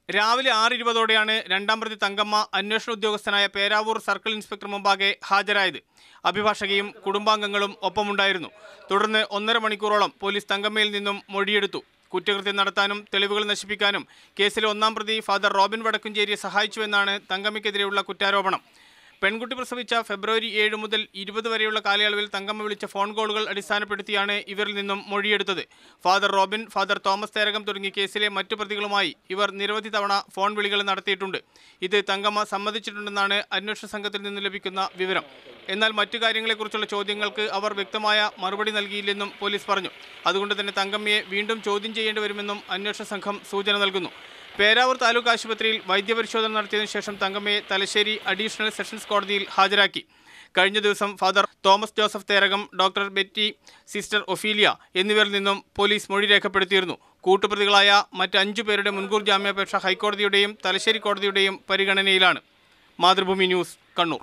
രാവിലെ 6:20ഓടെയാണ് രണ്ടാം പ്രതി തങ്കമ്മ അന്വേഷണ ഉദ്യോഗസ്ഥനായ പേരാവൂർ സർക്കിൾ ഇൻസ്പെക്ടർ മുമ്പാകെ ഹാജരായത്. അഭിഭാഷകയും കുടുംബാംഗങ്ങളും ഒപ്പമുണ്ടായിരുന്നു. തുടർന്ന് 1.5 മണിക്കൂറോളം പോലീസ് തങ്കമ്മയിൽ നിന്നും മൊഴിയെടുത്തു. കുറ്റകൃത്യം നടത്താനും തെളിവുകൾ നശിപ്പിക്കാനും കേസിലെ 1-ാം പ്രതി ഫാദർ റോബിൻ വടക്കുംചേരിയെ സഹായിച്ചുവെന്നാണ് തങ്കമ്മയ്ക്കെതിരെയുള്ള കുറ്റാരോപണം. പെൺകുട്ടി പ്രസവിച്ച ഫെബ്രുവരി 7 മുതൽ 20 വരെയുള്ള കാലയളവിൽ തങ്കമ്മ വിളിച്ച ഫോൺ കോളുകൾ അടിസ്ഥാനപ്പെടുത്തിയാണ് ഇവരിൽ നിന്നും മൊഴിയെടുത്തത്. Father Robin, father Thomas Therakam തുടങ്ങിയ കേസിലെ മറ്റു പ്രതികളുമായി ഇവർ നിരവധി തവണ ഫോൺ വിളികൾ നടത്തിയിട്ടുണ്ട്. ഇത് തങ്കമ്മ സമ്മതിച്ചിട്ടുണ്ടെന്നാണ് അന്വേഷണ സംഘത്തിൽ നിന്ന് ലഭിക്കുന്ന വിവരം. എന്നാൽ മറ്റു കാര്യങ്ങളെക്കുറിച്ചുള്ള ചോദ്യങ്ങൾക്ക് അവർ വ്യക്തമായ മറുപടി നൽകിയില്ലെന്നും പോലീസ് പറഞ്ഞു. അതുകൊണ്ട് തന്നെ തങ്കമ്മയെ വീണ്ടും ചോദ്യം ചെയ്യേണ്ടി വരുമെന്നും അന്വേഷണ സംഘം സൂചന നൽകുന്നു. പേരാവൂർ താലൂക്ക് ആശുപത്രിയിൽ വൈദ്യപരിശോധന നടത്തിയതിനു ശേഷം തങ്കമ്മയെ തലശ്ശേരി അഡീഷണൽ സെഷൻസ് കോടതിയിൽ ഹാജരാക്കി. കഴിഞ്ഞ ദിവസം father Thomas Joseph Therakam, doctor Betty, sister Ophelia എന്നിവരിൽ നിന്നും പോലീസ് മൊഴി രേഖപ്പെടുത്തിയിരുന്നു. കൂട്ടുപ്രതികളായ മറ്റ് 5 പേരുടെ മുൻകൂർ ജാമ്യാപേക്ഷ ഹൈക്കോടതിയുടെയും തലശ്ശേരി കോടതിയുടെയും പരിഗണനയിലാണ്. മാതൃഭൂമി ന്യൂസ്, കണ്ണൂർ.